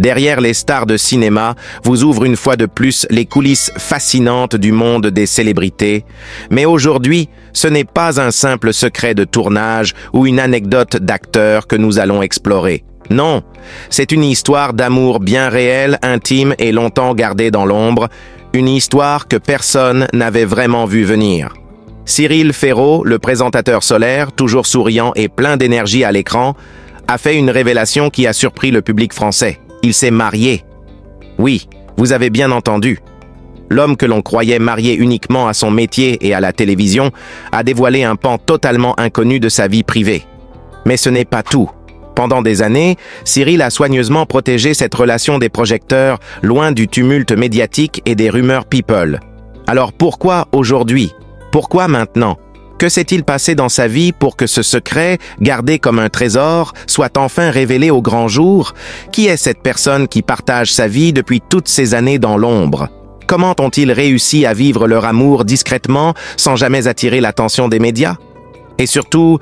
derrière les stars de cinéma, vous ouvre une fois de plus les coulisses fascinantes du monde des célébrités. Mais aujourd'hui, ce n'est pas un simple secret de tournage ou une anecdote d'acteur que nous allons explorer. Non, c'est une histoire d'amour bien réelle, intime et longtemps gardée dans l'ombre, une histoire que personne n'avait vraiment vu venir. Cyril Ferraud, le présentateur solaire, toujours souriant et plein d'énergie à l'écran, a fait une révélation qui a surpris le public français. Il s'est marié. Oui, vous avez bien entendu. L'homme que l'on croyait marié uniquement à son métier et à la télévision a dévoilé un pan totalement inconnu de sa vie privée. Mais ce n'est pas tout. Pendant des années, Cyril a soigneusement protégé cette relation des projecteurs, loin du tumulte médiatique et des rumeurs people. Alors pourquoi aujourd'hui? Pourquoi maintenant? Que s'est-il passé dans sa vie pour que ce secret, gardé comme un trésor, soit enfin révélé au grand jour? Qui est cette personne qui partage sa vie depuis toutes ces années dans l'ombre? Comment ont-ils réussi à vivre leur amour discrètement, sans jamais attirer l'attention des médias? Et surtout,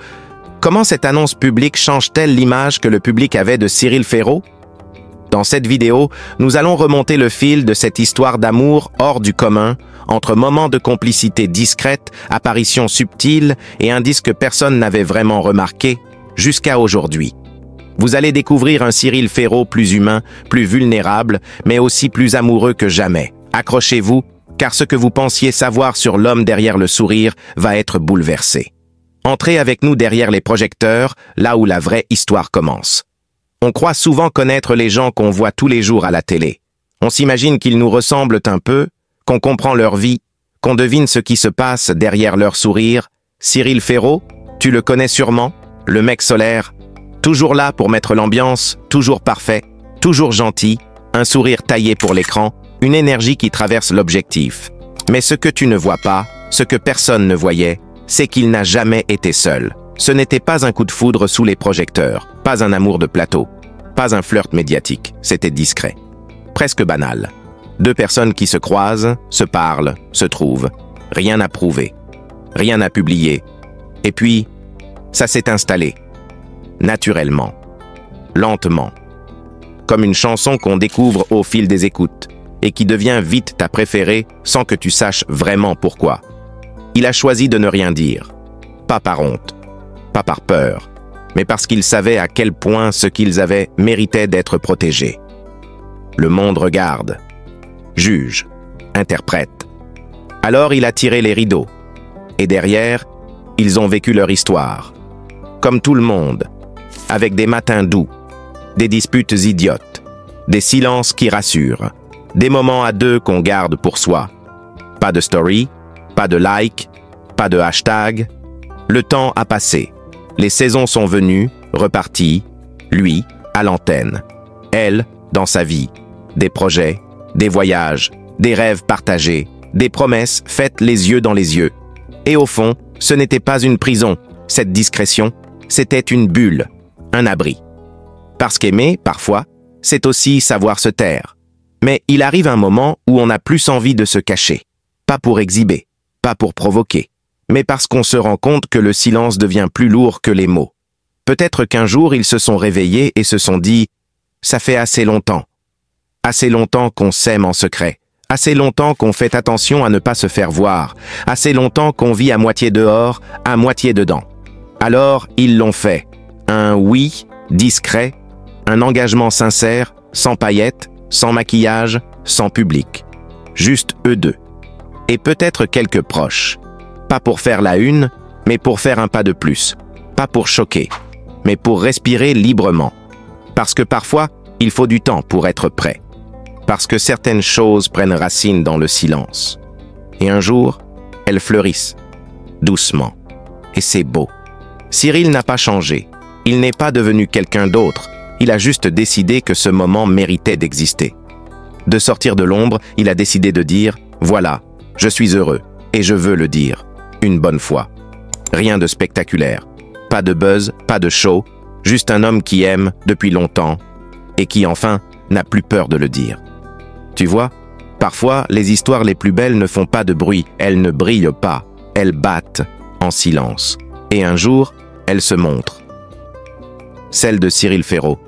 comment cette annonce publique change-t-elle l'image que le public avait de Cyril Ferraud? Dans cette vidéo, nous allons remonter le fil de cette histoire d'amour hors du commun, entre moments de complicité discrète, apparitions subtiles et indices que personne n'avait vraiment remarqués, jusqu'à aujourd'hui. Vous allez découvrir un Cyril Ferraud plus humain, plus vulnérable, mais aussi plus amoureux que jamais. Accrochez-vous, car ce que vous pensiez savoir sur l'homme derrière le sourire va être bouleversé. Entrez avec nous derrière les projecteurs, là où la vraie histoire commence. On croit souvent connaître les gens qu'on voit tous les jours à la télé. On s'imagine qu'ils nous ressemblent un peu, qu'on comprend leur vie, qu'on devine ce qui se passe derrière leur sourire. Cyril Ferraud, tu le connais sûrement, le mec solaire, toujours là pour mettre l'ambiance, toujours parfait, toujours gentil, un sourire taillé pour l'écran, une énergie qui traverse l'objectif. Mais ce que tu ne vois pas, ce que personne ne voyait, c'est qu'il n'a jamais été seul. Ce n'était pas un coup de foudre sous les projecteurs, pas un amour de plateau, pas un flirt médiatique, c'était discret, presque banal. Deux personnes qui se croisent, se parlent, se trouvent, rien à prouver, rien à publier. Et puis, ça s'est installé, naturellement, lentement, comme une chanson qu'on découvre au fil des écoutes et qui devient vite ta préférée sans que tu saches vraiment pourquoi. Il a choisi de ne rien dire, pas par honte, pas par peur, mais parce qu'il savait à quel point ce qu'ils avaient méritait d'être protégé. Le monde regarde, juge, interprète. Alors il a tiré les rideaux, et derrière, ils ont vécu leur histoire. Comme tout le monde, avec des matins doux, des disputes idiotes, des silences qui rassurent, des moments à deux qu'on garde pour soi. Pas de story, pas de like, pas de hashtag. Le temps a passé. Les saisons sont venues, reparties, lui, à l'antenne, elle, dans sa vie, des projets, des voyages, des rêves partagés, des promesses faites les yeux dans les yeux. Et au fond, ce n'était pas une prison, cette discrétion, c'était une bulle, un abri. Parce qu'aimer, parfois, c'est aussi savoir se taire. Mais il arrive un moment où on n'a plus envie de se cacher, pas pour exhiber, pas pour provoquer, mais parce qu'on se rend compte que le silence devient plus lourd que les mots. Peut-être qu'un jour ils se sont réveillés et se sont dit « ça fait assez longtemps qu'on s'aime en secret, assez longtemps qu'on fait attention à ne pas se faire voir, assez longtemps qu'on vit à moitié dehors, à moitié dedans. » Alors ils l'ont fait, un oui discret, un engagement sincère, sans paillettes, sans maquillage, sans public. Juste eux deux. Et peut-être quelques proches. Pas pour faire la une, mais pour faire un pas de plus. Pas pour choquer, mais pour respirer librement. Parce que parfois, il faut du temps pour être prêt. Parce que certaines choses prennent racine dans le silence. Et un jour, elles fleurissent, doucement. Et c'est beau. Cyril n'a pas changé. Il n'est pas devenu quelqu'un d'autre. Il a juste décidé que ce moment méritait d'exister. De sortir de l'ombre, il a décidé de dire « Voilà, je suis heureux, et je veux le dire, une bonne fois. » Rien de spectaculaire, pas de buzz, pas de show, juste un homme qui aime depuis longtemps, et qui enfin n'a plus peur de le dire. Tu vois, parfois les histoires les plus belles ne font pas de bruit, elles ne brillent pas, elles battent en silence. Et un jour, elles se montrent. Celle de Cyril Ferraud.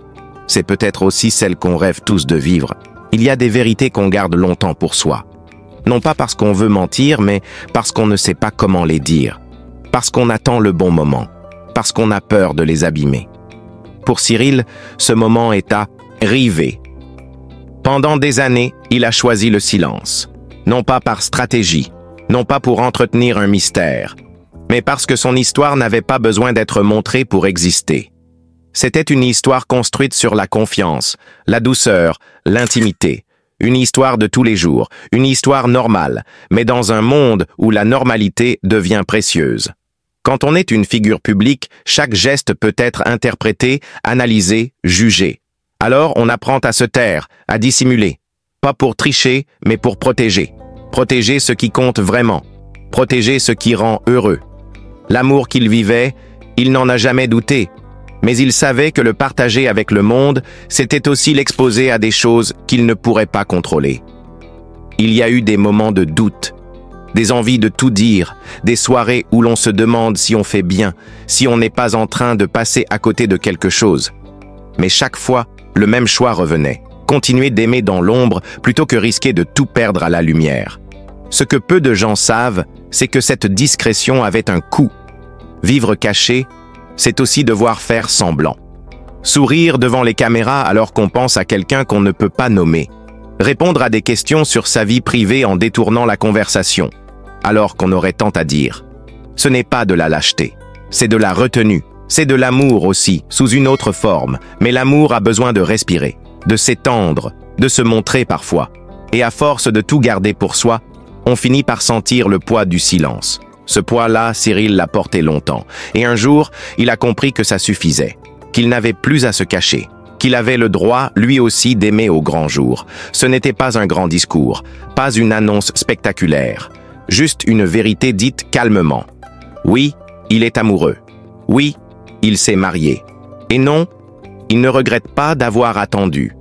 c'est peut-être aussi celle qu'on rêve tous de vivre. Il y a des vérités qu'on garde longtemps pour soi. Non pas parce qu'on veut mentir, mais parce qu'on ne sait pas comment les dire. Parce qu'on attend le bon moment. Parce qu'on a peur de les abîmer. Pour Cyril, ce moment est à river. Pendant des années, il a choisi le silence. Non pas par stratégie, non pas pour entretenir un mystère, mais parce que son histoire n'avait pas besoin d'être montrée pour exister. C'était une histoire construite sur la confiance, la douceur, l'intimité. Une histoire de tous les jours, une histoire normale, mais dans un monde où la normalité devient précieuse. Quand on est une figure publique, chaque geste peut être interprété, analysé, jugé. Alors on apprend à se taire, à dissimuler. Pas pour tricher, mais pour protéger. Protéger ce qui compte vraiment. Protéger ce qui rend heureux. L'amour qu'il vivait, il n'en a jamais douté. Mais il savait que le partager avec le monde, c'était aussi l'exposer à des choses qu'il ne pourrait pas contrôler. Il y a eu des moments de doute, des envies de tout dire, des soirées où l'on se demande si on fait bien, si on n'est pas en train de passer à côté de quelque chose. Mais chaque fois, le même choix revenait, continuer d'aimer dans l'ombre plutôt que risquer de tout perdre à la lumière. Ce que peu de gens savent, c'est que cette discrétion avait un coût. Vivre caché, c'est aussi devoir faire semblant. Sourire devant les caméras alors qu'on pense à quelqu'un qu'on ne peut pas nommer. Répondre à des questions sur sa vie privée en détournant la conversation, alors qu'on aurait tant à dire. Ce n'est pas de la lâcheté, c'est de la retenue. C'est de l'amour aussi, sous une autre forme. Mais l'amour a besoin de respirer, de s'étendre, de se montrer parfois. Et à force de tout garder pour soi, on finit par sentir le poids du silence. Ce poids-là, Cyril l'a porté longtemps. Et un jour, il a compris que ça suffisait, qu'il n'avait plus à se cacher, qu'il avait le droit, lui aussi, d'aimer au grand jour. Ce n'était pas un grand discours, pas une annonce spectaculaire, juste une vérité dite calmement. Oui, il est amoureux. Oui, il s'est marié. Et non, il ne regrette pas d'avoir attendu.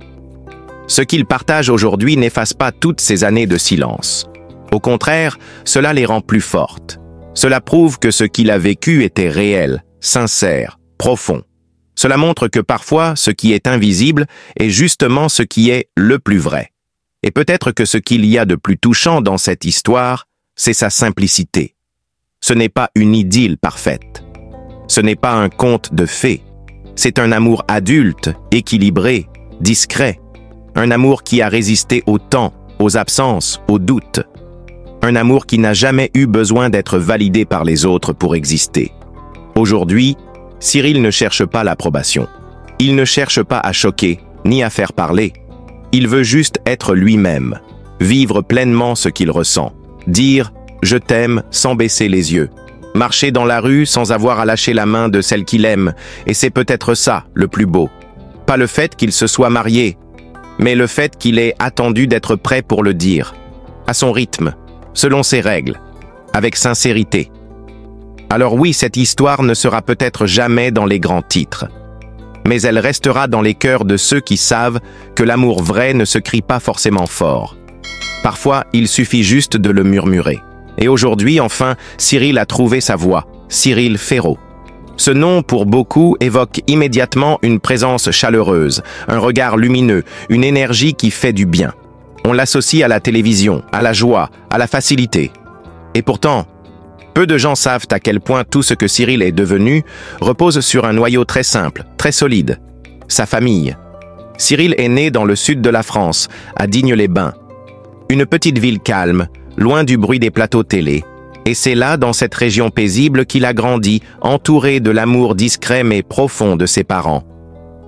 Ce qu'il partage aujourd'hui n'efface pas toutes ces années de silence. Au contraire, cela les rend plus fortes. Cela prouve que ce qu'il a vécu était réel, sincère, profond. Cela montre que parfois, ce qui est invisible est justement ce qui est le plus vrai. Et peut-être que ce qu'il y a de plus touchant dans cette histoire, c'est sa simplicité. Ce n'est pas une idylle parfaite. Ce n'est pas un conte de fées. C'est un amour adulte, équilibré, discret. Un amour qui a résisté au temps, aux absences, aux doutes. Un amour qui n'a jamais eu besoin d'être validé par les autres pour exister. Aujourd'hui, Cyril ne cherche pas l'approbation. Il ne cherche pas à choquer, ni à faire parler. Il veut juste être lui-même, vivre pleinement ce qu'il ressent, dire « je t'aime » sans baisser les yeux, marcher dans la rue sans avoir à lâcher la main de celle qu'il aime, et c'est peut-être ça, le plus beau. Pas le fait qu'il se soit marié, mais le fait qu'il ait attendu d'être prêt pour le dire, à son rythme, selon ses règles, avec sincérité. Alors oui, cette histoire ne sera peut-être jamais dans les grands titres, mais elle restera dans les cœurs de ceux qui savent que l'amour vrai ne se crie pas forcément fort. Parfois, il suffit juste de le murmurer. Et aujourd'hui, enfin, Cyril a trouvé sa voie, Cyril Ferraud. Ce nom, pour beaucoup, évoque immédiatement une présence chaleureuse, un regard lumineux, une énergie qui fait du bien. On l'associe à la télévision, à la joie, à la facilité. Et pourtant, peu de gens savent à quel point tout ce que Cyril est devenu repose sur un noyau très simple, très solide. Sa famille. Cyril est né dans le sud de la France, à Digne-les-Bains. Une petite ville calme, loin du bruit des plateaux télé. Et c'est là, dans cette région paisible, qu'il a grandi, entouré de l'amour discret mais profond de ses parents.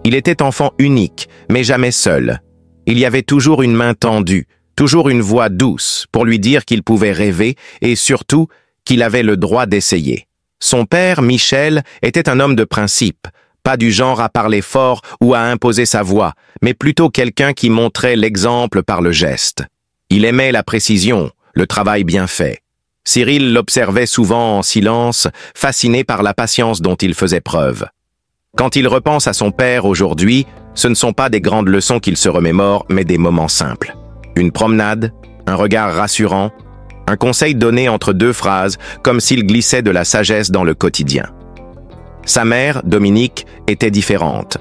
Il était enfant unique, mais jamais seul. Il y avait toujours une main tendue, toujours une voix douce pour lui dire qu'il pouvait rêver et surtout qu'il avait le droit d'essayer. Son père, Michel, était un homme de principe, pas du genre à parler fort ou à imposer sa voix, mais plutôt quelqu'un qui montrait l'exemple par le geste. Il aimait la précision, le travail bien fait. Cyril l'observait souvent en silence, fasciné par la patience dont il faisait preuve. Quand il repense à son père aujourd'hui, ce ne sont pas des grandes leçons qu'il se remémore, mais des moments simples. Une promenade, un regard rassurant, un conseil donné entre deux phrases, comme s'il glissait de la sagesse dans le quotidien. Sa mère, Dominique, était différente.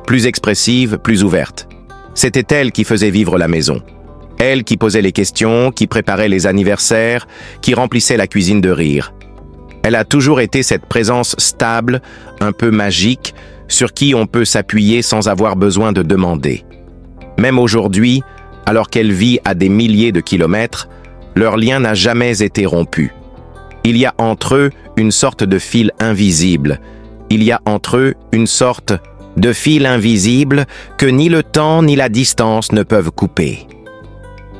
plus expressive, plus ouverte. C'était elle qui faisait vivre la maison. Elle qui posait les questions, qui préparait les anniversaires, qui remplissait la cuisine de rire. Elle a toujours été cette présence stable, un peu magique, sur qui on peut s'appuyer sans avoir besoin de demander. Même aujourd'hui, alors qu'elle vit à des milliers de kilomètres, leur lien n'a jamais été rompu. Il y a entre eux une sorte de fil invisible. Il y a entre eux une sorte de fil invisible que ni le temps ni la distance ne peuvent couper.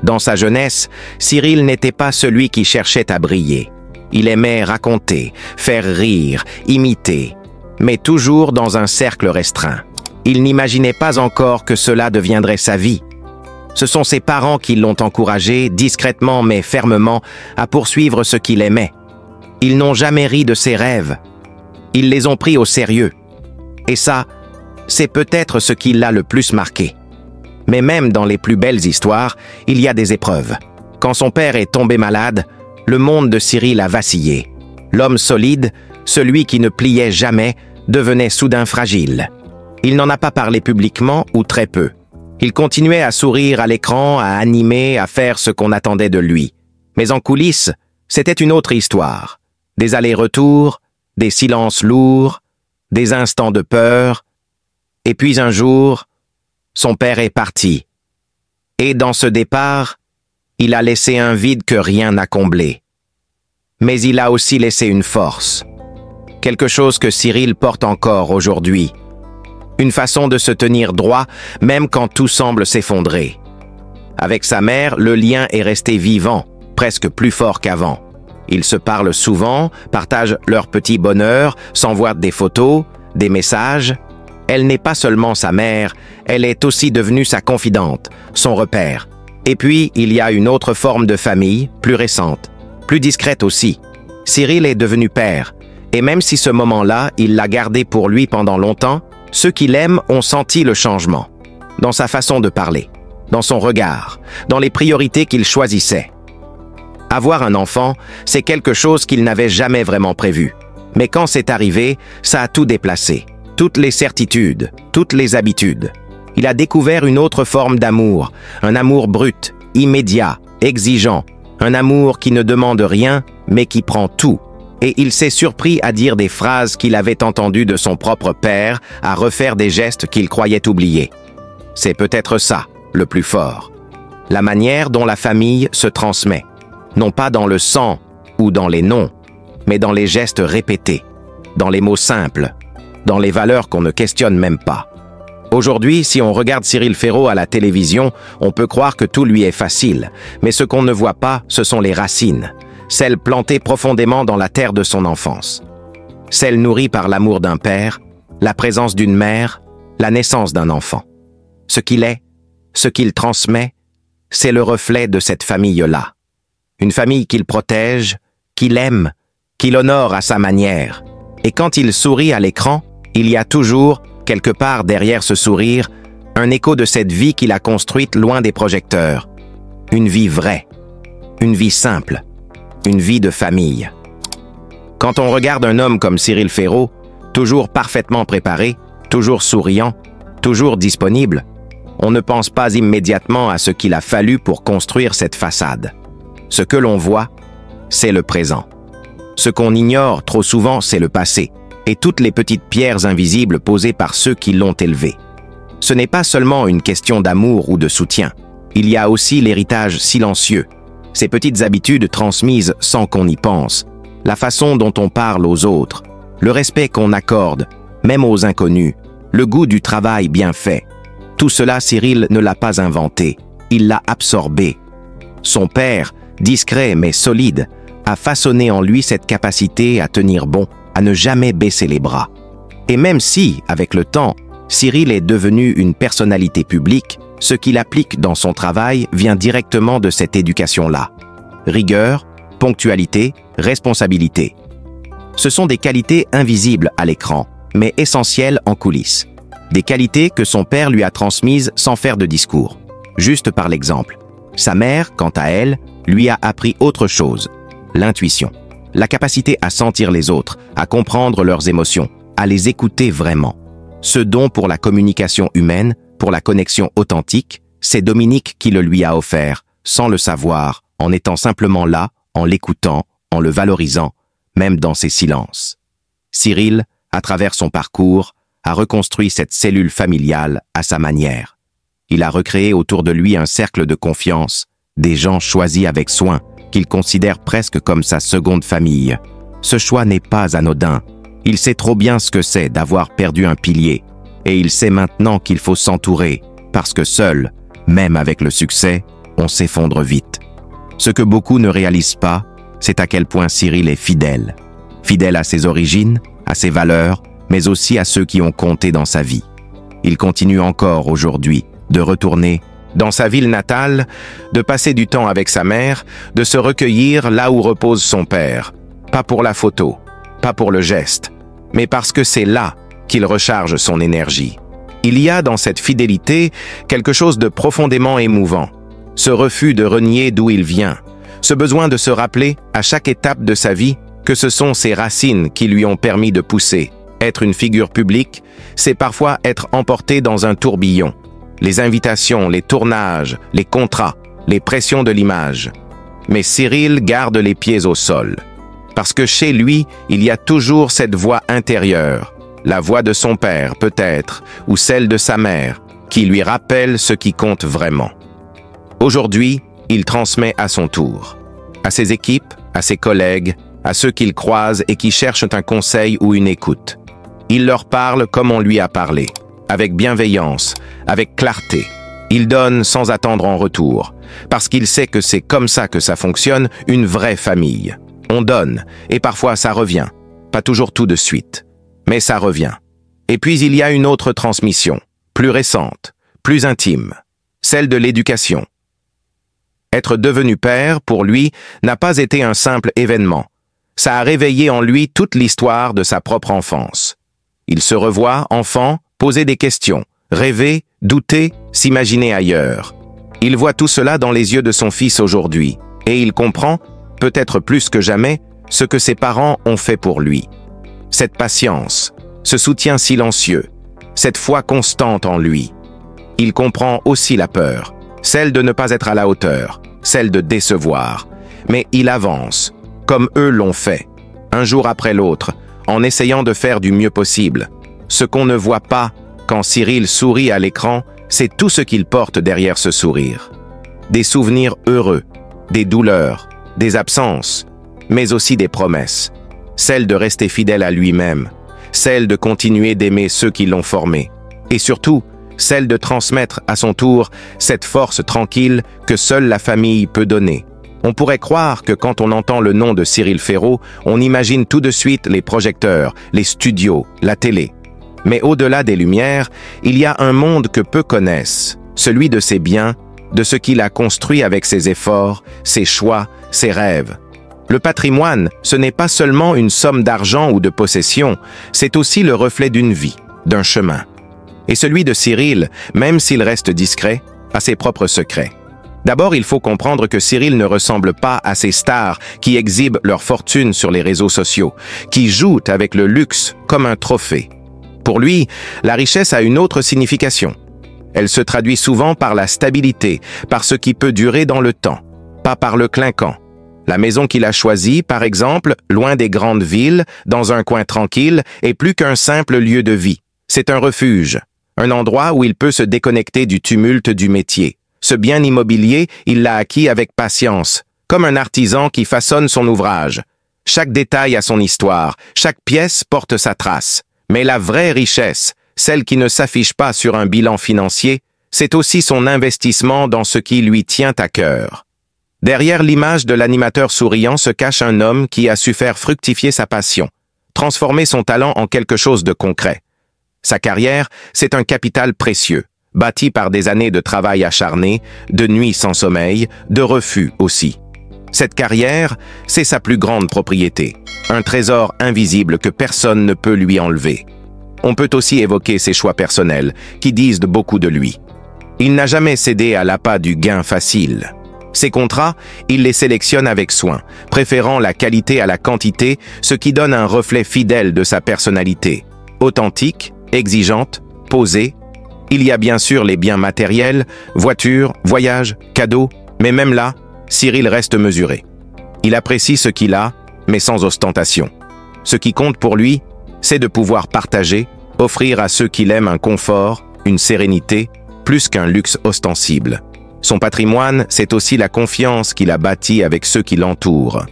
Dans sa jeunesse, Cyril n'était pas celui qui cherchait à briller. Il aimait raconter, faire rire, imiter, mais toujours dans un cercle restreint. Il n'imaginait pas encore que cela deviendrait sa vie. Ce sont ses parents qui l'ont encouragé, discrètement mais fermement, à poursuivre ce qu'il aimait. Ils n'ont jamais ri de ses rêves. Ils les ont pris au sérieux. Et ça, c'est peut-être ce qui l'a le plus marqué. Mais même dans les plus belles histoires, il y a des épreuves. Quand son père est tombé malade, le monde de Cyril a vacillé. L'homme solide, celui qui ne pliait jamais, devenait soudain fragile. Il n'en a pas parlé publiquement ou très peu. Il continuait à sourire à l'écran, à animer, à faire ce qu'on attendait de lui. Mais en coulisses, c'était une autre histoire. Des allers-retours, des silences lourds, des instants de peur. Et puis un jour, son père est parti. Et dans ce départ, il a laissé un vide que rien n'a comblé. Mais il a aussi laissé une force. Quelque chose que Cyril porte encore aujourd'hui. Une façon de se tenir droit, même quand tout semble s'effondrer. Avec sa mère, le lien est resté vivant, presque plus fort qu'avant. Ils se parlent souvent, partagent leur petit bonheur, s'envoient des photos, des messages. Elle n'est pas seulement sa mère, elle est aussi devenue sa confidente, son repère. Et puis, il y a une autre forme de famille, plus récente, plus discrète aussi. Cyril est devenu père, et même si ce moment-là, il l'a gardé pour lui pendant longtemps, ceux qui l'aiment ont senti le changement. Dans sa façon de parler, dans son regard, dans les priorités qu'il choisissait. Avoir un enfant, c'est quelque chose qu'il n'avait jamais vraiment prévu. Mais quand c'est arrivé, ça a tout déplacé. Toutes les certitudes, toutes les habitudes. Il a découvert une autre forme d'amour, un amour brut, immédiat, exigeant, un amour qui ne demande rien, mais qui prend tout. Et il s'est surpris à dire des phrases qu'il avait entendues de son propre père, à refaire des gestes qu'il croyait oublier. C'est peut-être ça, le plus fort. La manière dont la famille se transmet. Non pas dans le sang ou dans les noms, mais dans les gestes répétés, dans les mots simples, dans les valeurs qu'on ne questionne même pas. Aujourd'hui, si on regarde Cyril Ferraud à la télévision, on peut croire que tout lui est facile, mais ce qu'on ne voit pas, ce sont les racines, celles plantées profondément dans la terre de son enfance, celles nourries par l'amour d'un père, la présence d'une mère, la naissance d'un enfant. Ce qu'il est, ce qu'il transmet, c'est le reflet de cette famille-là. Une famille qu'il protège, qu'il aime, qu'il honore à sa manière. Et quand il sourit à l'écran, il y a toujours, quelque part derrière ce sourire, un écho de cette vie qu'il a construite loin des projecteurs. Une vie vraie, une vie simple, une vie de famille. Quand on regarde un homme comme Cyril Ferraud, toujours parfaitement préparé, toujours souriant, toujours disponible, on ne pense pas immédiatement à ce qu'il a fallu pour construire cette façade. Ce que l'on voit, c'est le présent. Ce qu'on ignore trop souvent, c'est le passé, et toutes les petites pierres invisibles posées par ceux qui l'ont élevé. Ce n'est pas seulement une question d'amour ou de soutien. Il y a aussi l'héritage silencieux, ces petites habitudes transmises sans qu'on y pense, la façon dont on parle aux autres, le respect qu'on accorde, même aux inconnus, le goût du travail bien fait. Tout cela, Cyril ne l'a pas inventé, il l'a absorbé. Son père, discret mais solide, a façonné en lui cette capacité à tenir bon, à ne jamais baisser les bras. Et même si, avec le temps, Cyril est devenu une personnalité publique, ce qu'il applique dans son travail vient directement de cette éducation-là. Rigueur, ponctualité, responsabilité. Ce sont des qualités invisibles à l'écran, mais essentielles en coulisses. Des qualités que son père lui a transmises sans faire de discours, juste par l'exemple. Sa mère, quant à elle, lui a appris autre chose, l'intuition, la capacité à sentir les autres, à comprendre leurs émotions, à les écouter vraiment. Ce don pour la communication humaine, pour la connexion authentique, c'est Dominique qui le lui a offert, sans le savoir, en étant simplement là, en l'écoutant, en le valorisant, même dans ses silences. Cyril, à travers son parcours, a reconstruit cette cellule familiale à sa manière. Il a recréé autour de lui un cercle de confiance, des gens choisis avec soin, qu'il considère presque comme sa seconde famille. Ce choix n'est pas anodin. Il sait trop bien ce que c'est d'avoir perdu un pilier, et il sait maintenant qu'il faut s'entourer, parce que seul, même avec le succès, on s'effondre vite. Ce que beaucoup ne réalisent pas, c'est à quel point Cyril est fidèle. Fidèle à ses origines, à ses valeurs, mais aussi à ceux qui ont compté dans sa vie. Il continue encore aujourd'hui de retourner dans sa ville natale, de passer du temps avec sa mère, de se recueillir là où repose son père. Pas pour la photo, pas pour le geste, mais parce que c'est là qu'il recharge son énergie. Il y a dans cette fidélité quelque chose de profondément émouvant. Ce refus de renier d'où il vient, ce besoin de se rappeler à chaque étape de sa vie que ce sont ses racines qui lui ont permis de pousser. Être une figure publique, c'est parfois être emporté dans un tourbillon. Les invitations, les tournages, les contrats, les pressions de l'image. Mais Cyril garde les pieds au sol. Parce que chez lui, il y a toujours cette voix intérieure, la voix de son père peut-être, ou celle de sa mère, qui lui rappelle ce qui compte vraiment. Aujourd'hui, il transmet à son tour. À ses équipes, à ses collègues, à ceux qu'il croise et qui cherchent un conseil ou une écoute. Il leur parle comme on lui a parlé, avec bienveillance, avec clarté. Il donne sans attendre en retour, parce qu'il sait que c'est comme ça que ça fonctionne, une vraie famille. On donne, et parfois ça revient. Pas toujours tout de suite, mais ça revient. Et puis il y a une autre transmission, plus récente, plus intime, celle de l'éducation. Être devenu père, pour lui, n'a pas été un simple événement. Ça a réveillé en lui toute l'histoire de sa propre enfance. Il se revoit, enfant, poser des questions, rêver, douter, s'imaginer ailleurs. Il voit tout cela dans les yeux de son fils aujourd'hui, et il comprend, peut-être plus que jamais, ce que ses parents ont fait pour lui. Cette patience, ce soutien silencieux, cette foi constante en lui. Il comprend aussi la peur, celle de ne pas être à la hauteur, celle de décevoir. Mais il avance, comme eux l'ont fait, un jour après l'autre, en essayant de faire du mieux possible. Ce qu'on ne voit pas quand Cyril sourit à l'écran, c'est tout ce qu'il porte derrière ce sourire. Des souvenirs heureux, des douleurs, des absences, mais aussi des promesses. Celle de rester fidèle à lui-même, celle de continuer d'aimer ceux qui l'ont formé, et surtout, celle de transmettre à son tour cette force tranquille que seule la famille peut donner. On pourrait croire que quand on entend le nom de Cyril Ferraud, on imagine tout de suite les projecteurs, les studios, la télé. Mais au-delà des lumières, il y a un monde que peu connaissent, celui de ses biens, de ce qu'il a construit avec ses efforts, ses choix, ses rêves. Le patrimoine, ce n'est pas seulement une somme d'argent ou de possessions, c'est aussi le reflet d'une vie, d'un chemin. Et celui de Cyril, même s'il reste discret, a ses propres secrets. D'abord, il faut comprendre que Cyril ne ressemble pas à ces stars qui exhibent leur fortune sur les réseaux sociaux, qui jouent avec le luxe comme un trophée. Pour lui, la richesse a une autre signification. Elle se traduit souvent par la stabilité, par ce qui peut durer dans le temps, pas par le clinquant. La maison qu'il a choisie, par exemple, loin des grandes villes, dans un coin tranquille, est plus qu'un simple lieu de vie. C'est un refuge, un endroit où il peut se déconnecter du tumulte du métier. Ce bien immobilier, il l'a acquis avec patience, comme un artisan qui façonne son ouvrage. Chaque détail a son histoire, chaque pièce porte sa trace. Mais la vraie richesse, celle qui ne s'affiche pas sur un bilan financier, c'est aussi son investissement dans ce qui lui tient à cœur. Derrière l'image de l'animateur souriant se cache un homme qui a su faire fructifier sa passion, transformer son talent en quelque chose de concret. Sa carrière, c'est un capital précieux, bâti par des années de travail acharné, de nuits sans sommeil, de refus aussi. Cette carrière, c'est sa plus grande propriété, un trésor invisible que personne ne peut lui enlever. On peut aussi évoquer ses choix personnels, qui disent beaucoup de lui. Il n'a jamais cédé à l'appât du gain facile. Ses contrats, il les sélectionne avec soin, préférant la qualité à la quantité, ce qui donne un reflet fidèle de sa personnalité, authentique, exigeante, posée. Il y a bien sûr les biens matériels, voitures, voyages, cadeaux, mais même là, Cyril reste mesuré. Il apprécie ce qu'il a, mais sans ostentation. Ce qui compte pour lui, c'est de pouvoir partager, offrir à ceux qu'il aime un confort, une sérénité, plus qu'un luxe ostensible. Son patrimoine, c'est aussi la confiance qu'il a bâtie avec ceux qui l'entourent.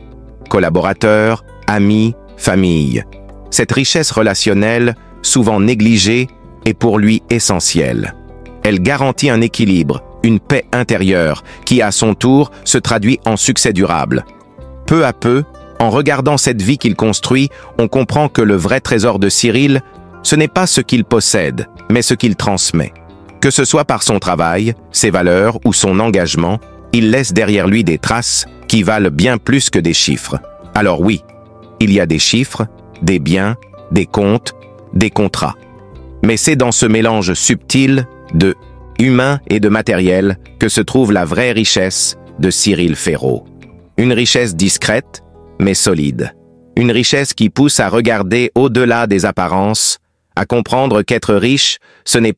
Collaborateurs, amis, famille. Cette richesse relationnelle, souvent négligée, est pour lui essentielle. Elle garantit un équilibre, une paix intérieure, qui à son tour se traduit en succès durable. Peu à peu, en regardant cette vie qu'il construit, on comprend que le vrai trésor de Cyril, ce n'est pas ce qu'il possède, mais ce qu'il transmet. Que ce soit par son travail, ses valeurs ou son engagement, il laisse derrière lui des traces qui valent bien plus que des chiffres. Alors oui, il y a des chiffres, des biens, des comptes, des contrats. Mais c'est dans ce mélange subtil de humain et de matériel que se trouve la vraie richesse de Cyril Ferraud. Une richesse discrète, mais solide. Une richesse qui pousse à regarder au-delà des apparences, à comprendre qu'être riche, ce n'est